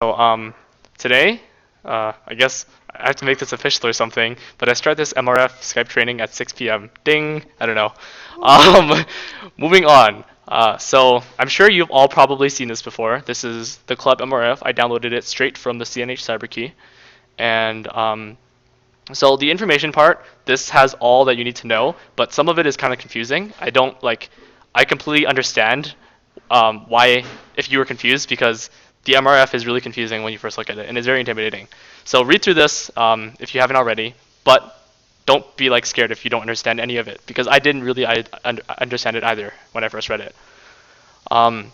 So today, I guess I have to make this official or something, but I start this MRF Skype training at 6 p.m. Ding! I don't know. Um, moving on. So I'm sure you've all probably seen this before. This is the Club MRF. I downloaded it straight from the CNH CyberKey, and so the information part, this has all that you need to know, but some of it is kind of confusing. I completely understand why, if you were confused, because the MRF is really confusing when you first look at it, and it's very intimidating. So read through this if you haven't already, but don't be like scared if you don't understand any of it, because I didn't really understand it either when I first read it. Um,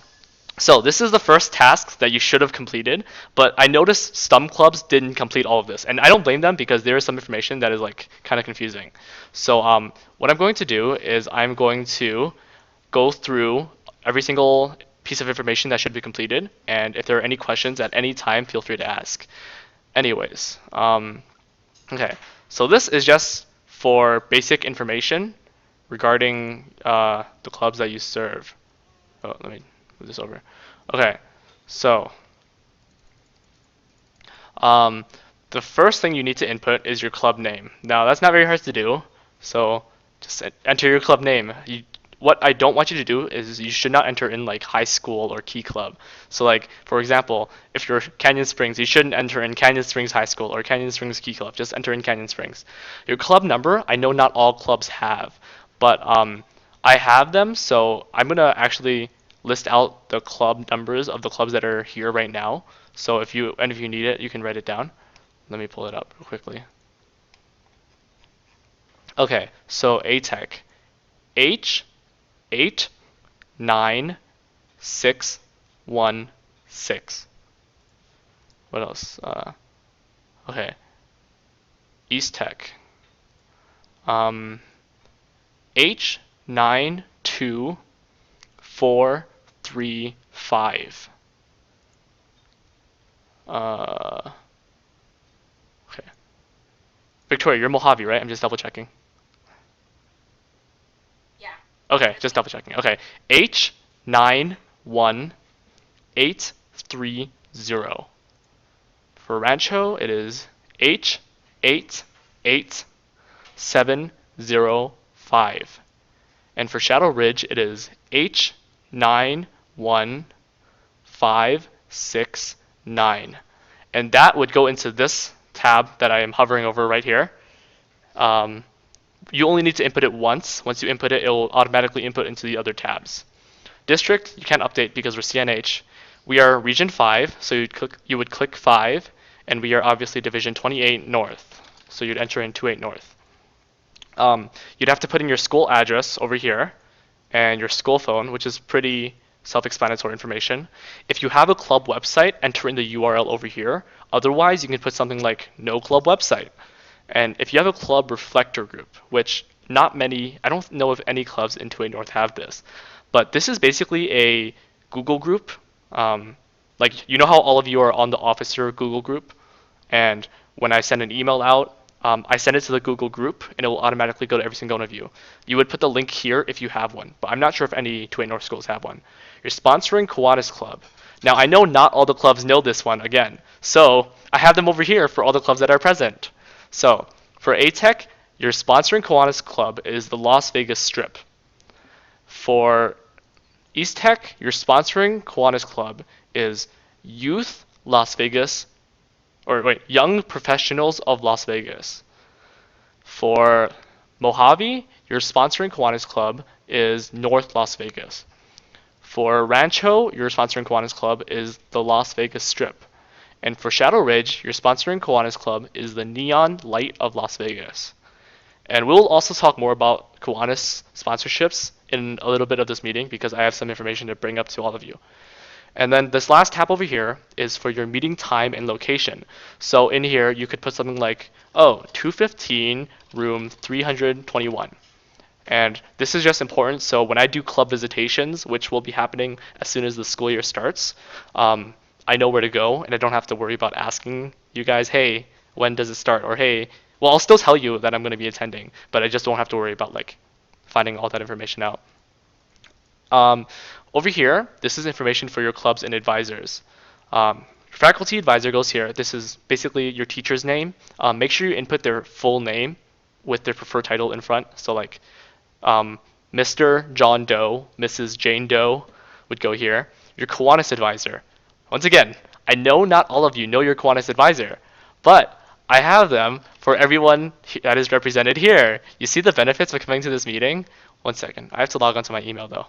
so this is the first task that you should have completed, but I noticed some clubs didn't complete all of this, and I don't blame them because there is some information that is like kind of confusing. So what I'm going to do is I'm going to go through every single piece of information that should be completed, and if there are any questions at any time, feel free to ask. Anyways, okay, so this is just for basic information regarding the clubs that you serve. Oh, let me move this over. Okay, so um, the first thing you need to input is your club name. Now, that's not very hard to do, so just enter your club name. What I don't want you to do is you should not enter in like high school or key club. So like, for example, if you're Canyon Springs, you shouldn't enter in Canyon Springs High School or Canyon Springs Key Club. Just enter in Canyon Springs. Your club number, I know not all clubs have, but I have them, so I'm gonna actually list out the club numbers of the clubs that are here right now. So if you need it, you can write it down. Let me pull it up real quickly. Okay, so ATech H899616. What else? Okay, East Tech H92435. Okay. Victoria, you're Mojave, right? I'm just double checking. Yeah. Okay, just double checking. Okay, H91830. For Rancho, it is H88705. And for Shadow Ridge, it is H91569. And that would go into this tab that I am hovering over right here. You only need to input it once. Once you input it, it will automatically input into the other tabs. District, you can't update because we're CNH. We are Region 5, so you would click 5, and we are obviously Division 28 North, so you'd enter in 28 North. You'd have to put in your school address over here, and your school phone, which is pretty self-explanatory information. If you have a club website, enter in the URL over here. Otherwise, you can put something like no club website. And if you have a club reflector group, which not many, I don't know if any clubs in 28 North have this, but this is basically a Google group. Like, you know how all of you are on the officer Google group? And when I send an email out, I send it to the Google group, and it will automatically go to every single one of you. You would put the link here if you have one, but I'm not sure if any 28 North schools have one. You're sponsoring Kiwanis Club. Now, I know not all the clubs know this one, again, so I have them over here for all the clubs that are present. So, for ATech, your sponsoring Kiwanis Club is the Las Vegas Strip. For East Tech, your sponsoring Kiwanis Club is Youth Las Vegas, or wait, Young Professionals of Las Vegas. For Mojave, your sponsoring Kiwanis Club is North Las Vegas. For Rancho, your sponsoring Kiwanis Club is the Las Vegas Strip. And for Shadow Ridge, your sponsoring Kiwanis Club is the Neon Light of Las Vegas. And we'll also talk more about Kiwanis sponsorships in a little bit of this meeting because I have some information to bring up to all of you. And then this last tab over here is for your meeting time and location. So in here, you could put something like, oh, 215, room 321. And this is just important. So when I do club visitations, which will be happening as soon as the school year starts, I know where to go and I don't have to worry about asking you guys, hey, when does it start? Or hey, well, I'll still tell you that I'm going to be attending, but I just don't have to worry about like finding all that information out. Over here, this is information for your clubs and advisors. Faculty advisor goes here. This is basically your teacher's name. Make sure you input their full name with their preferred title in front. So like Mr. John Doe, Mrs. Jane Doe would go here. Your Kiwanis advisor. Once again, I know not all of you know your Kiwanis advisor, but I have them for everyone that is represented here. You see the benefits of coming to this meeting? One second. I have to log onto my email though.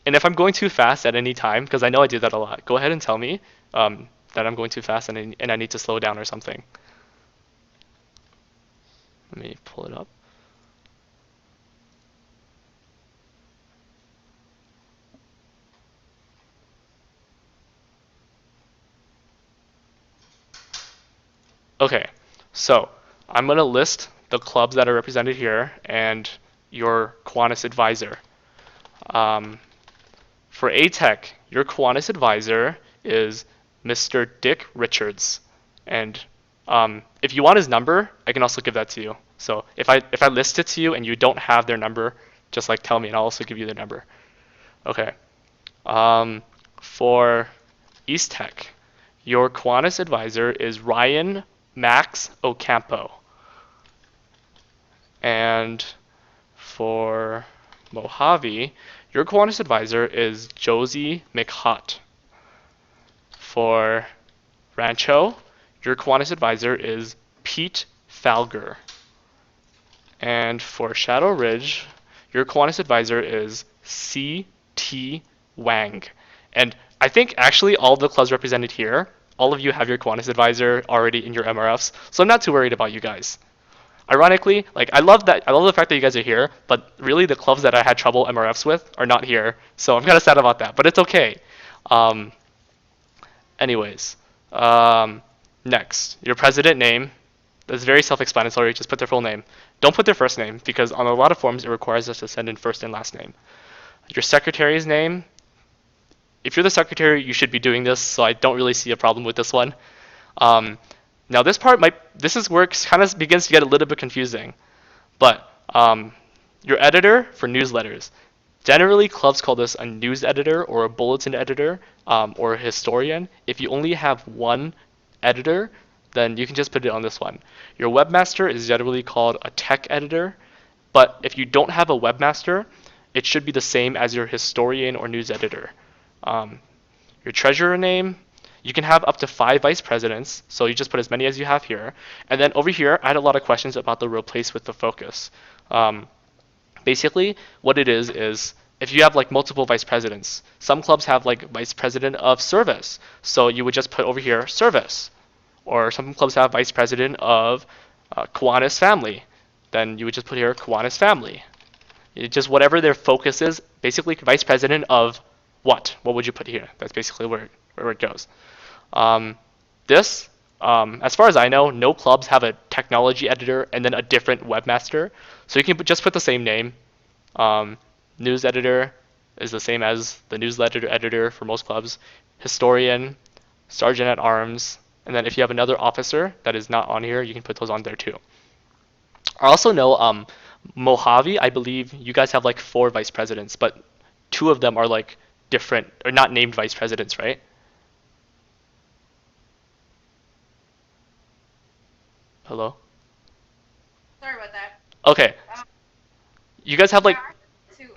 And if I'm going too fast at any time, because I know I do that a lot, go ahead and tell me that I'm going too fast and I need to slow down or something. Let me pull it up. Okay, so I'm going to list the clubs that are represented here and your Kiwanis advisor. For ATech, your Kiwanis advisor is Mr. Dick Richards. And if you want his number, I can also give that to you. So if I list it to you and you don't have their number, just like tell me and I'll also give you their number. Okay. For East Tech, your Kiwanis advisor is Ryan Max Ocampo. And for Mojave, your Kiwanis advisor is Josie McHutt. For Rancho, your Kiwanis advisor is Pete Falger. And for Shadow Ridge, your Kiwanis advisor is C.T. Wang. And I think actually all the clubs represented here, all of you have your Kiwanis advisor already in your MRFs, so I'm not too worried about you guys. Ironically, like I love the fact that you guys are here, but really the clubs that I had trouble MRFs with are not here, so I'm kind of sad about that, but it's okay. Anyways, next, your president name. That's very self-explanatory. Just put their full name. Don't put their first name because on a lot of forms it requires us to send in first and last name. Your secretary's name. If you're the secretary, you should be doing this, so I don't really see a problem with this one. Now this part this is where it kind of begins to get a little bit confusing. But your editor for newsletters. Generally, clubs call this a news editor or a bulletin editor or a historian. If you only have one editor, then you can just put it on this one. Your webmaster is generally called a tech editor, but if you don't have a webmaster, it should be the same as your historian or news editor. Your treasurer name, you can have up to 5 vice presidents, so you just put as many as you have here. And then over here, I had a lot of questions about the replace with the focus. Basically, what it is if you have like multiple vice presidents, some clubs have like vice president of service, so you would just put over here service. Or some clubs have vice president of Kiwanis family, then you would just put here Kiwanis family. Just whatever their focus is, basically vice president of what? What would you put here? That's basically where it goes. As far as I know, no clubs have a technology editor and then a different webmaster. So you can just put the same name. News editor is the same as the newsletter editor for most clubs. Historian, sergeant at arms, and then if you have another officer that is not on here, you can put those on there too. I also know Mojave, I believe you guys have like 4 vice presidents, but 2 of them are like different or not named vice presidents, right? Hello? Sorry about that. Okay. You guys have like There are 2.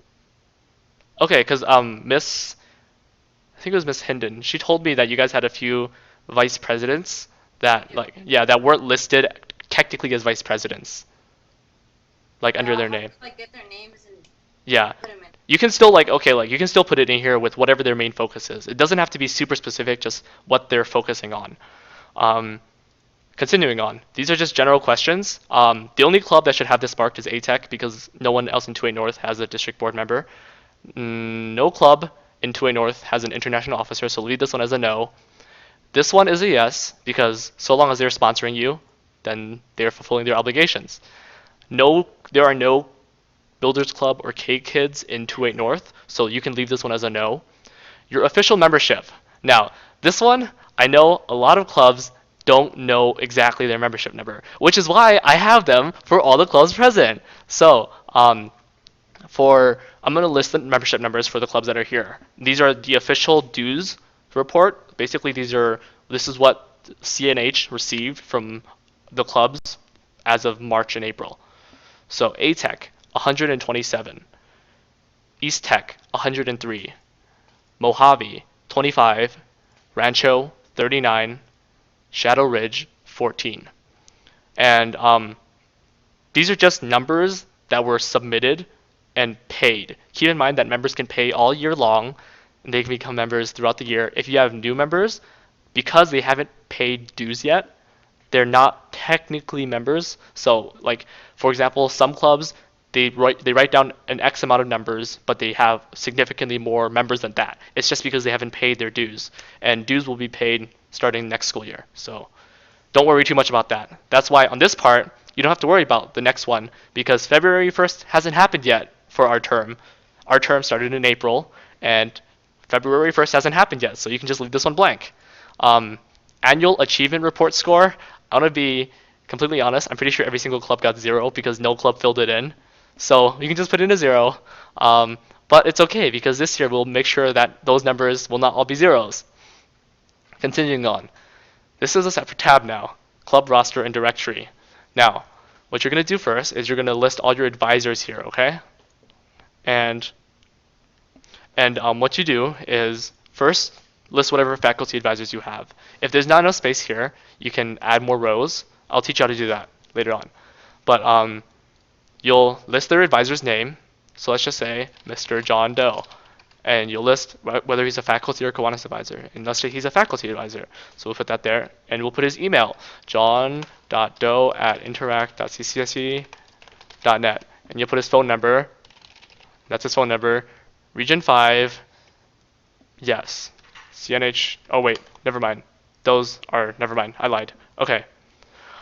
okay, because I think it was Miss Hinden. She told me that you guys had a few vice presidents that that weren't listed technically as vice presidents, like under their name. Like get their names and Yeah. put them in. You can still you can still put it in here with whatever their main focus is. It doesn't have to be super specific, just what they're focusing on. Continuing on, these are just general questions. The only club that should have this marked is ATech because no one else in 2A North has a district board member. No club in 2A North has an international officer, so leave this one as a no. This one is a yes because so long as they're sponsoring you, then they're fulfilling their obligations. No, there are no Builders Club or K Kids in 2A North, so you can leave this one as a no. Your official membership. Now, this one, I know a lot of clubs don't know exactly their membership number, which is why I have them for all the clubs present. So, for I'm going to list the membership numbers for the clubs that are here. These are the official dues report. Basically, this is what CNH received from the clubs as of March and April. So A-Tech, 127. East Tech, 103. Mojave, 25. Rancho, 39. Shadow Ridge, 14. And these are just numbers that were submitted and paid. Keep in mind that members can pay all year long, and they can become members throughout the year. If you have new members, because they haven't paid dues yet, they're not technically members. So, like, for example, some clubs, they write down an X amount of numbers, but they have significantly more members than that. It's just because they haven't paid their dues, and dues will be paid starting next school year. So don't worry too much about that. That's why on this part, you don't have to worry about the next one, because February 1st hasn't happened yet for our term. Our term started in April, and February 1st hasn't happened yet, so you can just leave this one blank. Annual achievement report score, I want to be completely honest, I'm pretty sure every single club got 0 because no club filled it in. So you can just put in a 0. But it's okay because this year we'll make sure that those numbers will not all be zeros. Continuing on. This is a separate tab now, club roster and directory. Now, what you're going to do first is you're going to list all your advisors here, okay? And what you do is first list whatever faculty advisors you have. If there's not enough space here, you can add more rows. I'll teach you how to do that later on. But you'll list their advisor's name. So let's just say Mr. John Doe. And you'll list whether he's a faculty or Kiwanis advisor. And let's say he's a faculty advisor. So we'll put that there. And we'll put his email, john.doe@interact.ccsc.net. And you'll put his phone number. That's his phone number. Region 5. Yes. CNH. Oh, wait. Never mind. Never mind. I lied. Okay.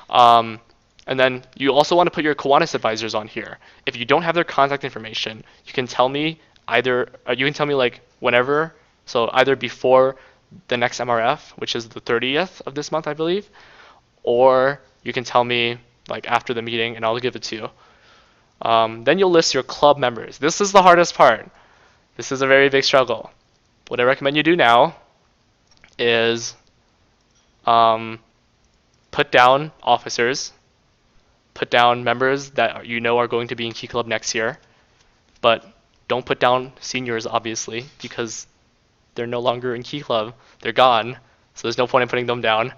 And then you also want to put your Kiwanis advisors on here. If you don't have their contact information, you can tell me like whenever, so either before the next MRF, which is the 30th of this month, I believe, or you can tell me like after the meeting and I'll give it to you. Then you'll list your club members. This is the hardest part. This is a very big struggle. What I recommend you do now is put down officers, put down members that you know are going to be in Key Club next year, but don't put down seniors, obviously, because they're no longer in Key Club. They're gone, so there's no point in putting them down.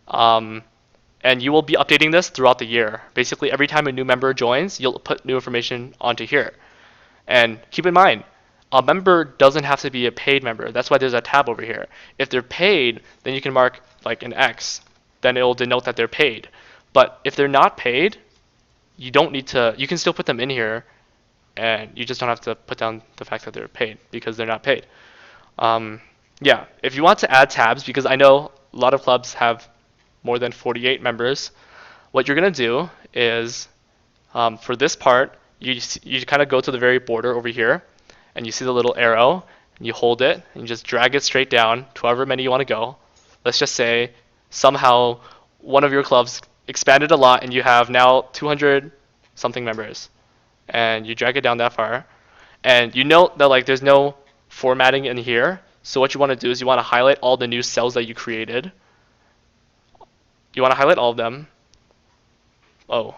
And you will be updating this throughout the year. Basically, every time a new member joins, you'll put new information onto here. And keep in mind, a member doesn't have to be a paid member. That's why there's a tab over here. If they're paid, then you can mark like an X. Then it will denote that they're paid. But if they're not paid, you don't need to. You can still put them in here, and you just don't have to put down the fact that they're paid because they're not paid. Yeah, if you want to add tabs, because I know a lot of clubs have more than 48 members, what you're gonna do is for this part, you kind of go to the very border over here, and you see the little arrow, and you hold it, and you just drag it straight down to however many you want to go. Let's just say somehow one of your clubs expanded a lot, and you have now 200 something members, and you drag it down that far, and you note that like there's no formatting in here. So what you want to do is you want to highlight all the new cells that you created. You want to highlight all of them. Oh,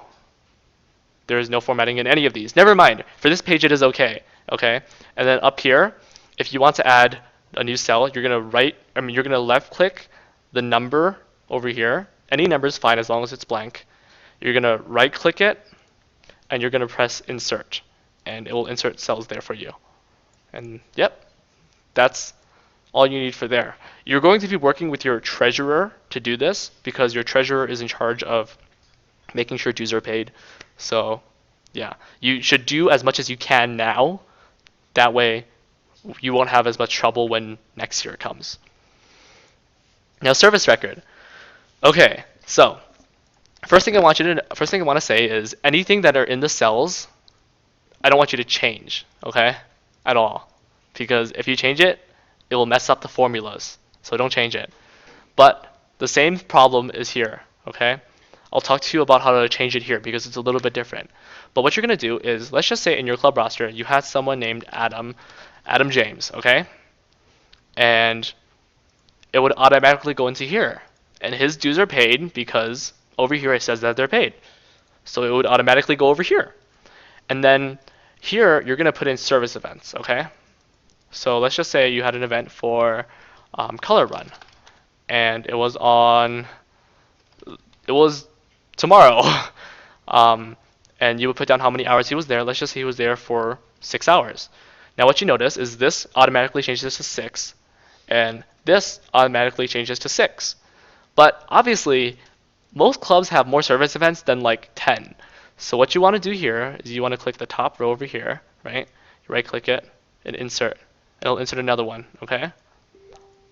there is no formatting in any of these. Never mind. For this page, it is okay. Okay. And then up here, if you want to add a new cell, you're gonna left click the number over here. Any number is fine as long as it's blank. You're gonna right click it, and you're gonna press insert, and it will insert cells there for you. And yep, that's all you need for there. You're going to be working with your treasurer to do this because your treasurer is in charge of making sure dues are paid. So yeah, you should do as much as you can now. That way you won't have as much trouble when next year comes. Now, service record. Okay, so first thing I want to say is anything that are in the cells, I don't want you to change, okay, at all, because if you change it, it will mess up the formulas. So don't change it. But the same problem is here, okay? I'll talk to you about how to change it here because it's a little bit different. But what you're going to do is, let's just say in your club roster, you had someone named Adam James, okay? And it would automatically go into here. And his dues are paid because over here it says that they're paid. So it would automatically go over here. And then here, you're going to put in service events, okay? So let's just say you had an event for color run. And it was tomorrow. And you would put down how many hours he was there. Let's just say he was there for 6 hours. Now what you notice is this automatically changes to 6, and this automatically changes to 6. But obviously, most clubs have more service events than like 10. So what you want to do here is you want to click the top row over here, right? You right click it and insert. It'll insert another one, okay?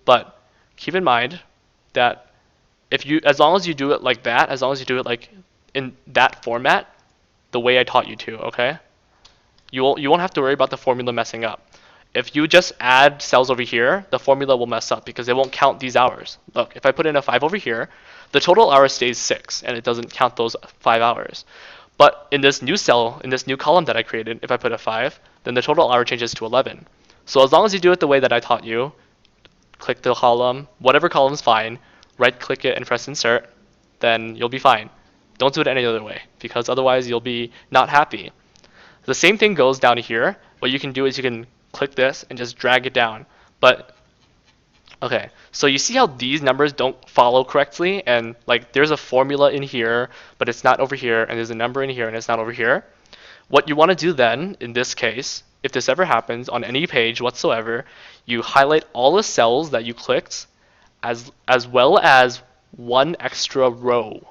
But keep in mind that as long as you do it like that, as long as you do it like in that format, the way I taught you to, okay? You won't have to worry about the formula messing up. If you just add cells over here, the formula will mess up because it won't count these hours. Look, if I put in a 5 over here, the total hour stays 6, and it doesn't count those 5 hours. But in this new cell, in this new column that I created, if I put a 5, then the total hour changes to 11. So as long as you do it the way that I taught you, click the column, whatever column is fine, right-click it and press insert, then you'll be fine. Don't do it any other way, because otherwise you'll be not happy. The same thing goes down here. What you can do is you can click this and just drag it down. But okay, so you see how these numbers don't follow correctly, and like there's a formula in here, but it's not over here, and there's a number in here, and it's not over here. What you want to do then, in this case, if this ever happens on any page whatsoever, you highlight all the cells that you clicked, as well as one extra row.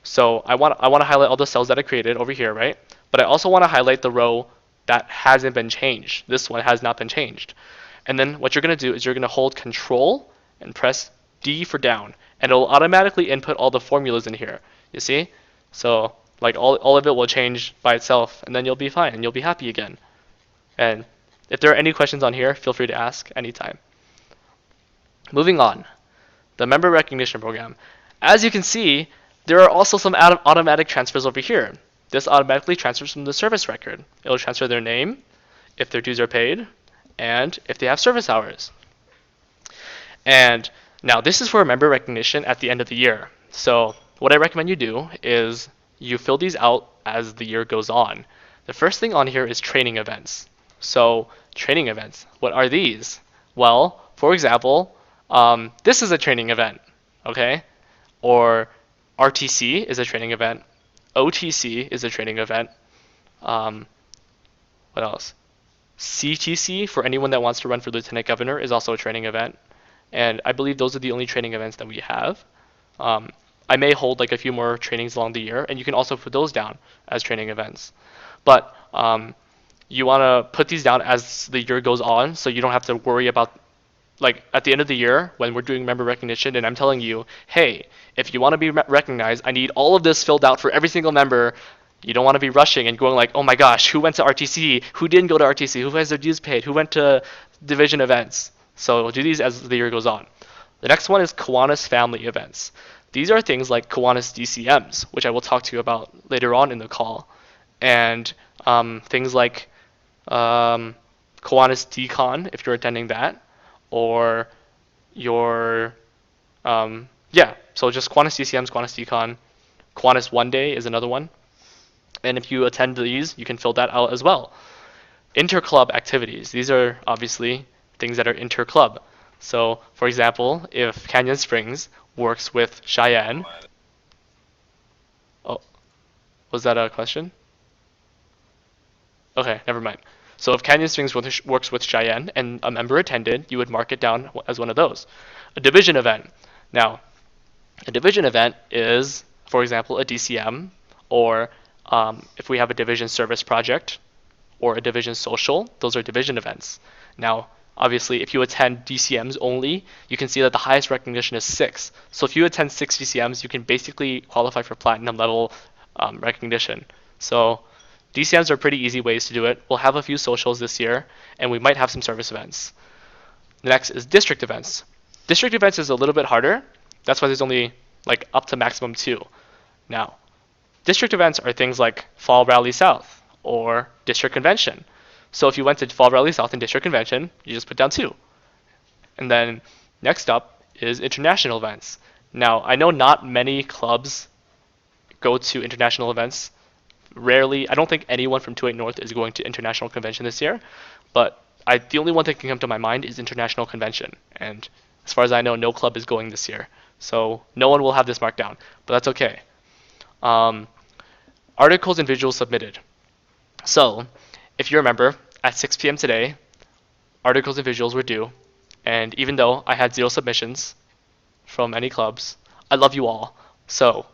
So I want to highlight all the cells that I created over here, right? But I also want to highlight the row that hasn't been changed. This one has not been changed. And then what you're going to do is you're going to hold Control and press D for down, and it'll automatically input all the formulas in here. You see? So like all of it will change by itself, and then you'll be fine, and you'll be happy again. And if there are any questions on here, feel free to ask anytime. Moving on, the member recognition program. As you can see, there are also some automatic transfers over here. This automatically transfers from the service record. It'll transfer their name, if their dues are paid, and if they have service hours. And now this is for member recognition at the end of the year. So what I recommend you do is you fill these out as the year goes on. The first thing on here is training events. So training events, what are these? Well, for example, this is a training event, okay? Or RTC is a training event. OTC is a training event. What else? CTC, for anyone that wants to run for Lieutenant Governor, is also a training event. And I believe those are the only training events that we have. I may hold like a few more trainings along the year, and you can also put those down as training events. But you want to put these down as the year goes on, so you don't have to worry about, like at the end of the year when we're doing member recognition and I'm telling you, hey, if you want to be recognized, I need all of this filled out for every single member. You don't want to be rushing and going like, oh my gosh, who went to RTC? Who didn't go to RTC? Who has their dues paid? Who went to division events? So we'll do these as the year goes on. The next one is Kiwanis family events. These are things like Kiwanis DCMs, which I will talk to you about later on in the call. And things like Kiwanis DCon, if you're attending that, or your, so just Kiwanis DCMs, Kiwanis DCon. Kiwanis One Day is another one. And if you attend these, you can fill that out as well. Inter-club activities. These are obviously things that are inter-club. So, for example, if Canyon Springs works with Cheyenne. Oh, was that a question? Okay, never mind. So if Canyon Springs works with Cheyenne and a member attended, you would mark it down as one of those. A division event. Now, a division event is, for example, a DCM, or if we have a division service project or a division social, those are division events. Now, obviously, if you attend DCMs only, you can see that the highest recognition is 6. So if you attend 6 DCMs, you can basically qualify for platinum level recognition. So DCMs are pretty easy ways to do it. We'll have a few socials this year, and we might have some service events. The next is district events. District events is a little bit harder. That's why there's only like up to maximum 2. Now, district events are things like Fall Rally South or District Convention. So if you went to Fall Rally South and District Convention, you just put down 2. And then next up is international events. Now, I know not many clubs go to international events. Rarely, I don't think anyone from 28 North is going to international convention this year, but the only one that can come to my mind is international convention. And as far as I know, no club is going this year. So no one will have this marked down, but that's okay. Articles and visuals submitted. So if you remember, at 6 p.m. today, articles and visuals were due. And even though I had 0 submissions from any clubs, I love you all. So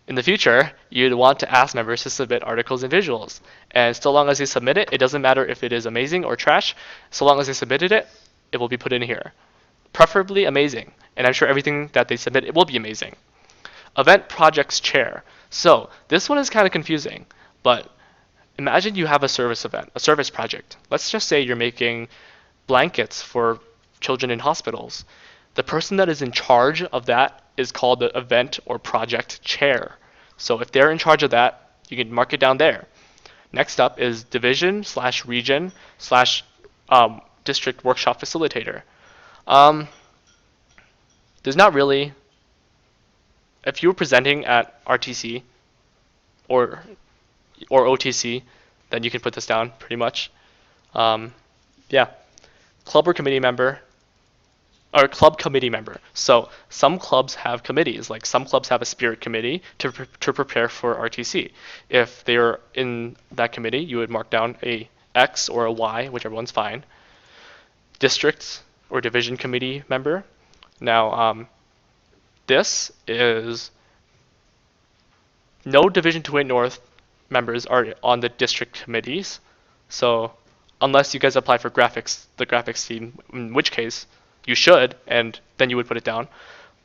in the future, you'd want to ask members to submit articles and visuals. And so long as they submit it, it doesn't matter if it is amazing or trash. So long as they submitted it, it will be put in here. Preferably amazing. And I'm sure everything that they submit, it will be amazing. Event projects chair. So this one is kind of confusing, but imagine you have a service event, a service project. Let's just say you're making blankets for children in hospitals. The person that is in charge of that is called the event or project chair. So if they're in charge of that, you can mark it down there. Next up is division / region / district workshop facilitator. There's not really, if you were presenting at RTC or OTC, then you can put this down pretty much. Yeah, club or committee member, or club committee member. So some clubs have committees, like some clubs have a spirit committee to prepare for RTC. If they're in that committee, you would mark down a X or a Y, whichever one's fine. District or division committee member. Now, this is no Division 28 North members are on the district committees. So unless you guys apply for graphics, the graphics team, in which case you should, and then you would put it down.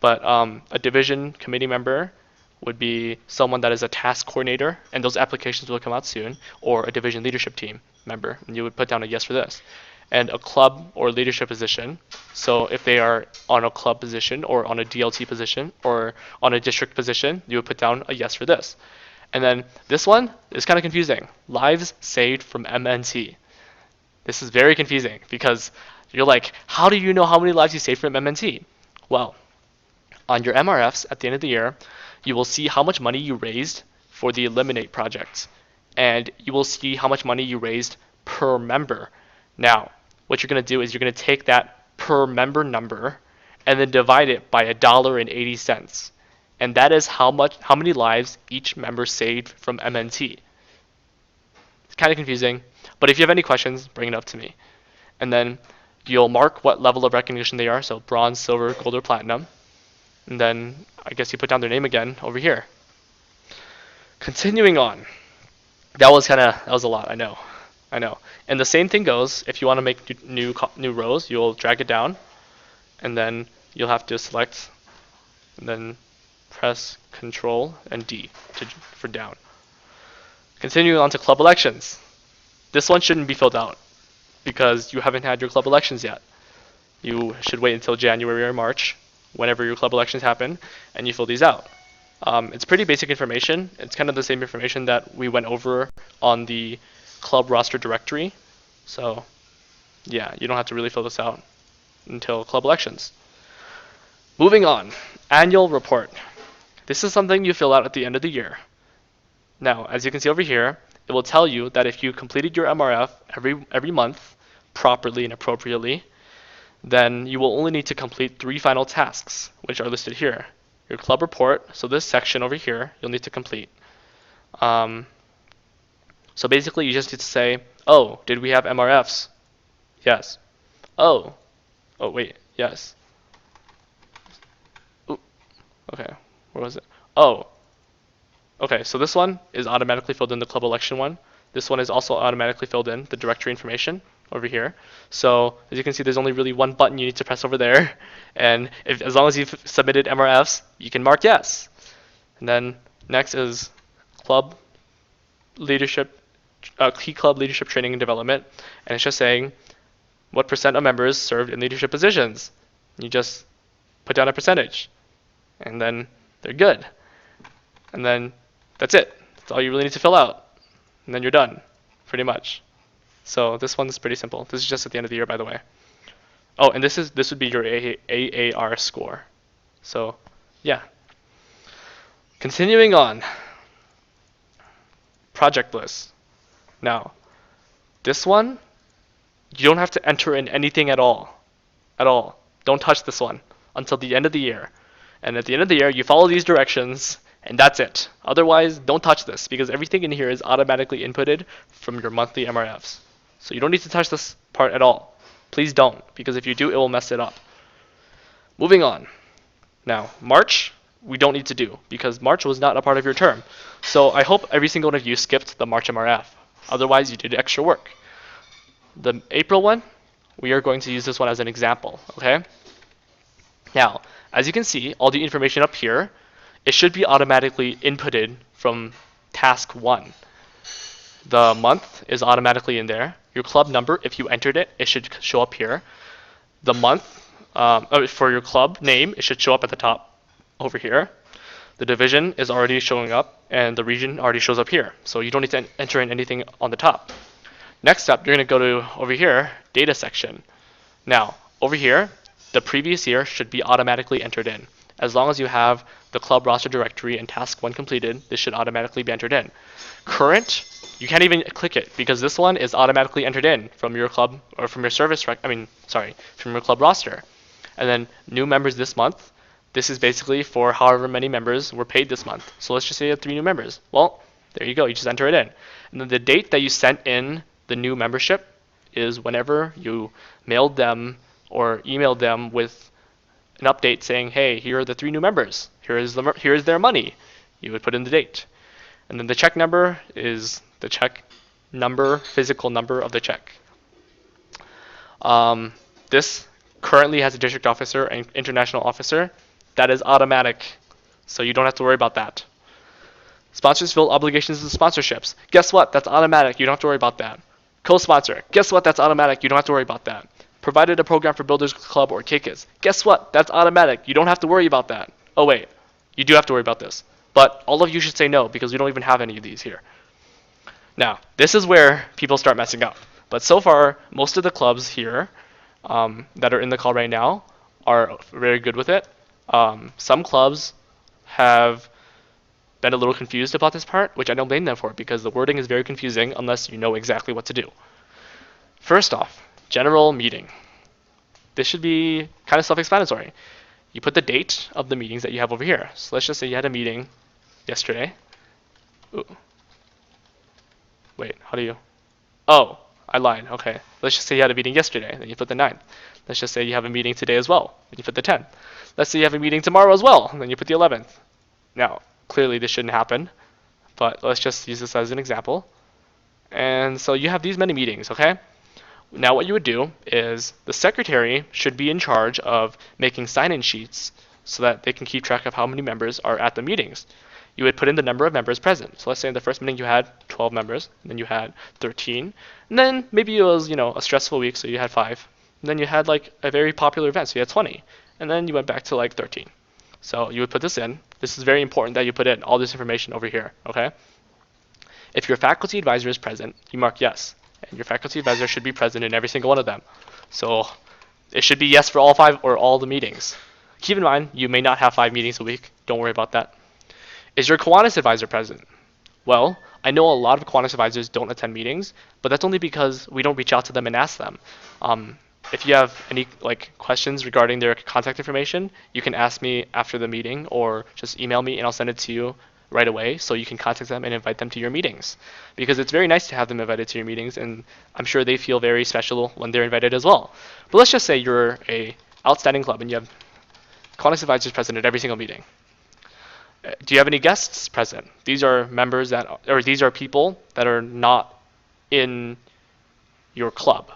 But a division committee member would be someone that is a task coordinator, and those applications will come out soon, or a division leadership team member, and you would put down a yes for this. And a club or leadership position, so if they are on a club position or on a DLT position or on a district position, you would put down a yes for this. And then this one is kind of confusing. Lives saved from MNT. This is very confusing because you're like, how do you know how many lives you saved from MNT? Well, on your MRFs at the end of the year, you will see how much money you raised for the Eliminate project. And you will see how much money you raised per member. Now, what you're going to do is you're going to take that per member number and then divide it by $1.80. And that is how many lives each member saved from MNT. It's kind of confusing, but if you have any questions, bring it up to me. And then you'll mark what level of recognition they are, so bronze, silver, gold, or platinum. And then I guess you put down their name again over here. Continuing on. That was a lot, I know. And the same thing goes if you want to make new rows, you'll drag it down, and then you'll have to select, and then press Control and D for down. Continuing on to club elections. This one shouldn't be filled out because you haven't had your club elections yet. You should wait until January or March, whenever your club elections happen, and you fill these out. It's pretty basic information. It's kind of the same information that we went over on the club roster directory. So yeah, you don't have to really fill this out until club elections. Moving on, annual report. This is something you fill out at the end of the year. Now, as you can see over here, it will tell you that if you completed your MRF every month properly and appropriately, then you will only need to complete 3 final tasks, which are listed here. Your club report, so this section over here, you'll need to complete. So basically, you just need to say, oh, did we have MRFs? Yes. Oh wait, yes. Ooh, okay, where was it? Oh, okay, so this one is automatically filled in, the club election one. This one is also automatically filled in, the directory information over here. So as you can see, there's only really one button you need to press over there. And as long as you've submitted MRFs, you can mark yes. And then next is club leadership, key club leadership training and development. And it's just saying what % of members served in leadership positions. You just put down a percentage, and then they're good. and then that's it. That's all you really need to fill out, and then you're done, pretty much. So this one's pretty simple. This is just at the end of the year, by the way. Oh, and this would be your AAR score. So, yeah. Continuing on. Project list. Now, this one, you don't have to enter in anything at all. At all. Don't touch this one until the end of the year. And at the end of the year, you follow these directions, and that's it. Otherwise, don't touch this, because everything in here is automatically inputted from your monthly MRFs. So you don't need to touch this part at all. Please don't, because if you do, it will mess it up. Moving on. Now, March, we don't need to do, because March was not a part of your term. So I hope every single one of you skipped the March MRF. Otherwise, you did extra work. The April one, we are going to use this one as an example, okay? Now, as you can see, all the information up here, it should be automatically inputted from task 1. The month is automatically in there. Your club number, if you entered it, it should show up here. The month, for your club name, it should show up at the top over here. The division is already showing up, and the region already shows up here. So you don't need to enter in anything on the top. Next up, you're going to go to, over here, data section. Now, over here, the previous year should be automatically entered in. As long as you have the club roster directory and task 1 completed, this should automatically be entered in. Current, you can't even click it, because this one is automatically entered in from your club, or from your from your club roster. And then new members this month, this is basically for however many members were paid this month. So let's just say you have 3 new members. Well, there you go, you just enter it in. And then the date that you sent in the new membership is whenever you mailed them or emailed them with an update saying, hey, here are the 3 new members. Here is their money. You would put in the date. And then the check number is the check number, physical number of the check. This currently has a district officer and international officer. That is automatic, so you don't have to worry about that. Sponsors fill obligations and sponsorships. Guess what? That's automatic. You don't have to worry about that. Co-sponsor. Guess what? That's automatic. You don't have to worry about that. Provided a program for Builders Club or KKIS. Guess what? That's automatic. You don't have to worry about that. Oh, wait. You do have to worry about this. But all of you should say no, because we don't even have any of these here. Now, this is where people start messing up. But so far, most of the clubs here that are in the call right now are very good with it. Some clubs have been a little confused about this part, which I don't blame them for, because the wording is very confusing unless you know exactly what to do. First off, general meeting. This should be kind of self-explanatory. You put the date of the meetings that you have over here. So let's just say you had a meeting yesterday. Ooh. Wait, how do you? Oh, I lied. Okay. Let's just say you had a meeting yesterday, then you put the 9th. Let's just say you have a meeting today as well, then you put the 10th. Let's say you have a meeting tomorrow as well, and then you put the 11th. Now, clearly this shouldn't happen, but let's just use this as an example. And so you have these many meetings, okay? Now what you would do is the secretary should be in charge of making sign-in sheets so that they can keep track of how many members are at the meetings. You would put in the number of members present. So let's say in the first meeting you had 12 members, and then you had 13, and then maybe it was, a stressful week, so you had 5. And then you had like a very popular event, so you had 20, and then you went back to like 13. So you would put this in. This is very important that you put in all this information over here, okay? If your faculty advisor is present, you mark yes, and your faculty advisor should be present in every single one of them. So it should be yes for all 5 or all the meetings. Keep in mind, you may not have 5 meetings a week. Don't worry about that. Is your Kiwanis advisor present? Well, I know a lot of Kiwanis advisors don't attend meetings, but that's only because we don't reach out to them and ask them. If you have any questions regarding their contact information, you can ask me after the meeting or just email me and I'll send it to you right away so you can contact them and invite them to your meetings. Because it's very nice to have them invited to your meetings, and I'm sure they feel very special when they're invited as well. But let's just say you're a outstanding club and you have Kiwanis advisors present at every single meeting. Do you have any guests present? These are members these are people that are not in your club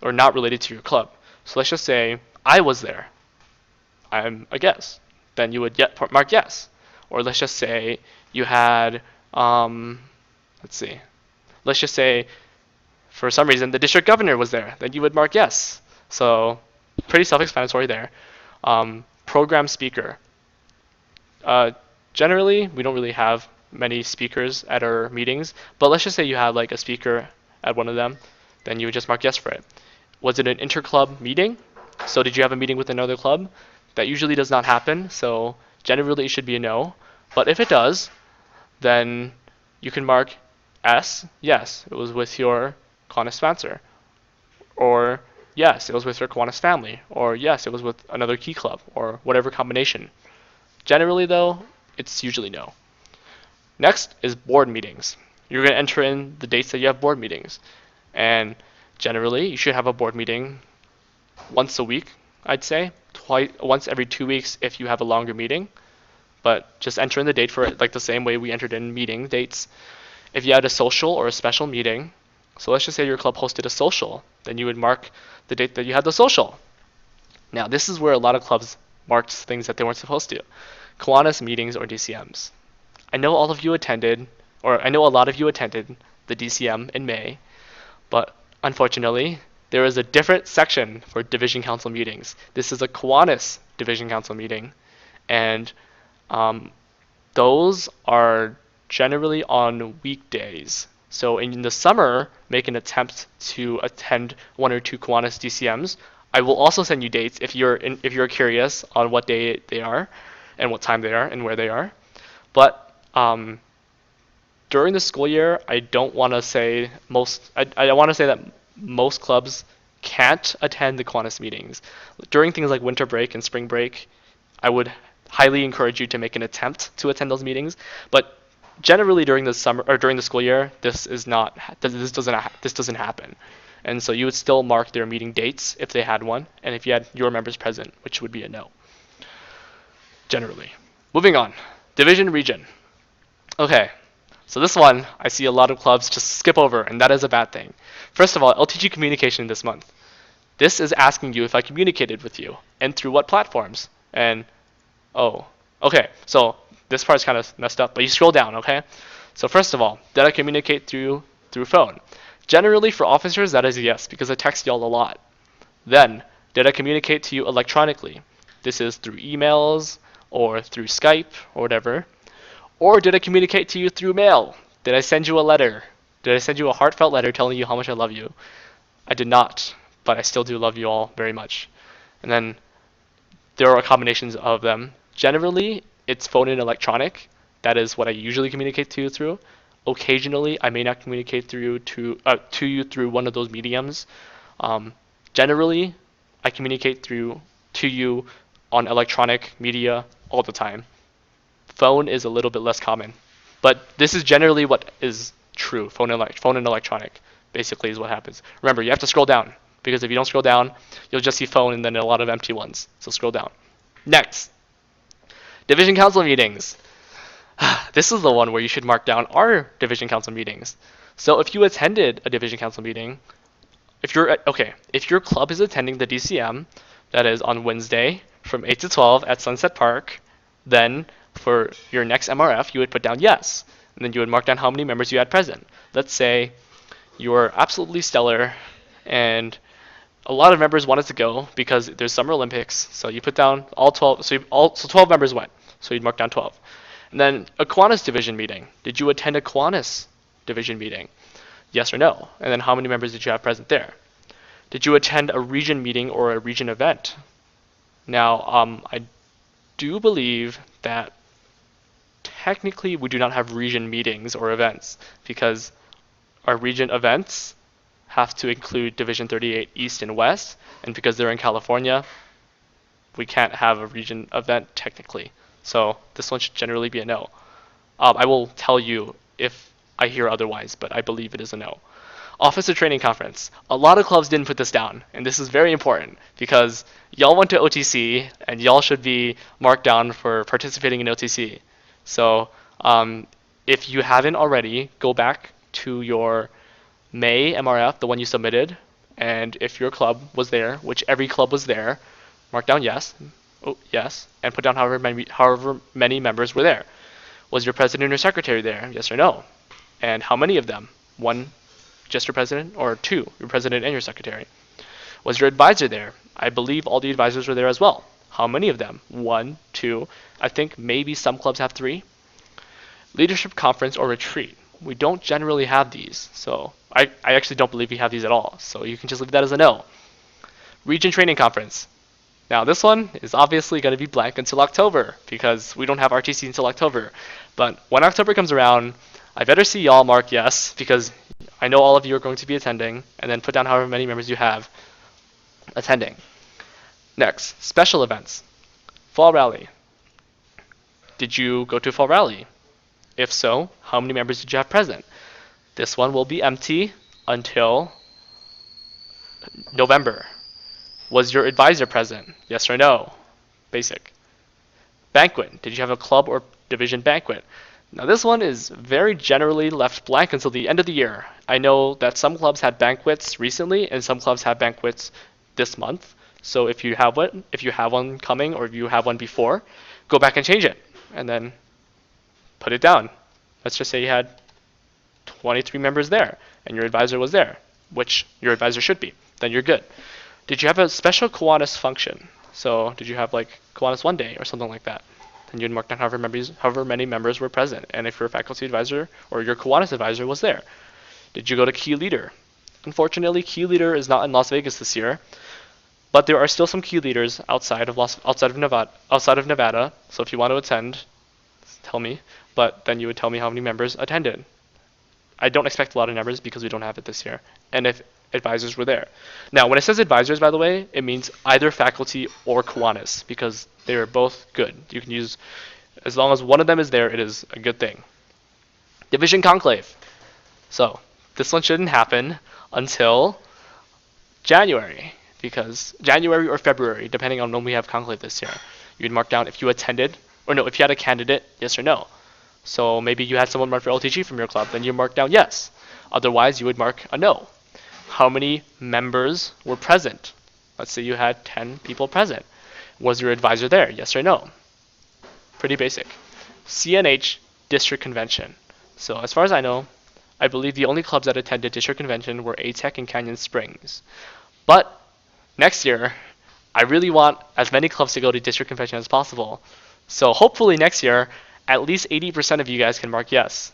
or not related to your club. So let's just say I was there. I'm a guest. Then you would mark yes. Or let's just say you had, let's just say for some reason the district governor was there. Then you would mark yes. So pretty self-explanatory there. Program speaker. Generally, we don't really have many speakers at our meetings, but let's just say you had like a speaker at one of them, then you would just mark yes for it. Was it an interclub meeting? So did you have a meeting with another club? That usually does not happen, so generally it should be a no. But if it does, then you can mark S, yes, it was with your Kiwanis sponsor. Or yes, it was with your Kiwanis family. Or yes, it was with another key club, or whatever combination. Generally though, it's usually no. Next is board meetings. You're going to enter in the dates that you have board meetings. And generally, you should have a board meeting once a week, I'd say. Once every 2 weeks if you have a longer meeting. But just enter in the date for it like the same way we entered in meeting dates. If you had a social or a special meeting, so let's just say your club hosted a social, then you would mark the date that you had the social. Now, this is where a lot of clubs marked things that they weren't supposed to. Kiwanis meetings or DCMs. I know all of you attended, or I know a lot of you attended the DCM in May, but unfortunately, there is a different section for division council meetings. This is a Kiwanis division council meeting, and those are generally on weekdays. So in the summer, make an attempt to attend 1 or 2 Kiwanis DCMs. I will also send you dates if you're curious on what day they are, and what time they are, and where they are. But during the school year, I don't want to say I want to say that most clubs can't attend the Kiwanis meetings. During things like winter break and spring break, I would highly encourage you to make an attempt to attend those meetings. But generally during the summer or during the school year, this doesn't happen. And so you would still mark their meeting dates if they had one, and if you had your members present, which would be a no. Generally. Moving on. Division region. Okay, so this one I see a lot of clubs just skip over, and that is a bad thing. First of all, LTG communication this month. This is asking you if I communicated with you, and through what platforms. And, oh, okay, so this part's kind of messed up, but you scroll down, okay? So first of all, did I communicate through phone? Generally for officers, that is a yes, because I text y'all a lot. Then, did I communicate to you electronically? This is through emails, or through Skype, or whatever. Or did I communicate to you through mail? Did I send you a letter? Did I send you a heartfelt letter telling you how much I love you? I did not, but I still do love you all very much. And then there are combinations of them. Generally, it's phone and electronic. That is what I usually communicate to you through. Occasionally, I may not communicate to you through one of those mediums. Generally, I communicate to you on electronic media all the time. Phone is a little bit less common, but this is generally what is true. Phone and electronic basically is what happens. Remember, you have to scroll down, because if you don't scroll down, you'll just see phone and then a lot of empty ones. So scroll down. Next, division council meetings. This is the one where you should mark down our division council meetings. So if you attended a division council meeting, if your club is attending the DCM, that is on Wednesday from 8 to 12 at Sunset Park, then for your next MRF, you would put down yes. And then you would mark down how many members you had present. Let's say you were absolutely stellar and a lot of members wanted to go because there's Summer Olympics. So you put down all 12. So 12 members went. So you'd mark down 12. And then a Kiwanis division meeting. Did you attend a Kiwanis division meeting? Yes or no? And then how many members did you have present there? Did you attend a region meeting or a region event? Now, I do believe that technically we do not have region meetings or events, because our region events have to include Division 38 East and West, and because they're in California, we can't have a region event technically. So this one should generally be a no. I will tell you if I hear otherwise, but I believe it is a no. Officer Training Conference. A lot of clubs didn't put this down, and this is very important because y'all went to OTC, and y'all should be marked down for participating in OTC. So if you haven't already, go back to your May MRF, the one you submitted, and if your club was there, which every club was there, mark down yes, and put down however many members were there. Was your president or secretary there? Yes or no? And how many of them? One, just your president, or two, your president and your secretary? Was your advisor there? I believe all the advisors were there as well. How many of them? 1, 2. I think maybe some clubs have 3. Leadership conference or retreat. We don't generally have these, so I actually don't believe we have these at all. So you can just leave that as a no. Region training conference. Now this one is obviously going to be blank until October because we don't have RTC until October. But when October comes around, I better see y'all mark yes because I know all of you are going to be attending, and then put down however many members you have attending. Next, special events. Fall rally. Did you go to fall rally? If so, how many members did you have present? This one will be empty until November. Was your advisor present? Yes or no? Basic. Banquet. Did you have a club or division banquet? Now this one is very generally left blank until the end of the year. I know that some clubs had banquets recently and some clubs have banquets this month. So if you have one coming or if you have one before, go back and change it and then put it down. Let's just say you had 23 members there and your advisor was there, which your advisor should be. Then you're good. Did you have a special Kiwanis function? So did you have like Kiwanis one day or something like that? Then you'd mark down however many members were present, and if your faculty advisor or your Kiwanis advisor was there. Did you go to Key Leader? Unfortunately, Key Leader is not in Las Vegas this year, but there are still some Key Leaders outside of Nevada. So if you want to attend, tell me. But then you would tell me how many members attended. I don't expect a lot of numbers because we don't have it this year. And if advisors were there. Now, when it says advisors, by the way, it means either faculty or Kiwanis because they are both good. You can use, as long as one of them is there, it is a good thing. Division conclave. So this one shouldn't happen until January, because January or February, depending on when we have conclave this year. You'd mark down if you attended, or no, if you had a candidate, yes or no. So maybe you had someone run for LTG from your club, then you mark down yes. Otherwise, you would mark a no. How many members were present? Let's say you had 10 people present. Was your advisor there? Yes or no? Pretty basic. CNH District Convention. So as far as I know, I believe the only clubs that attended District Convention were ATEC and Canyon Springs. But next year, I really want as many clubs to go to District Convention as possible. So hopefully next year, at least 80% of you guys can mark yes.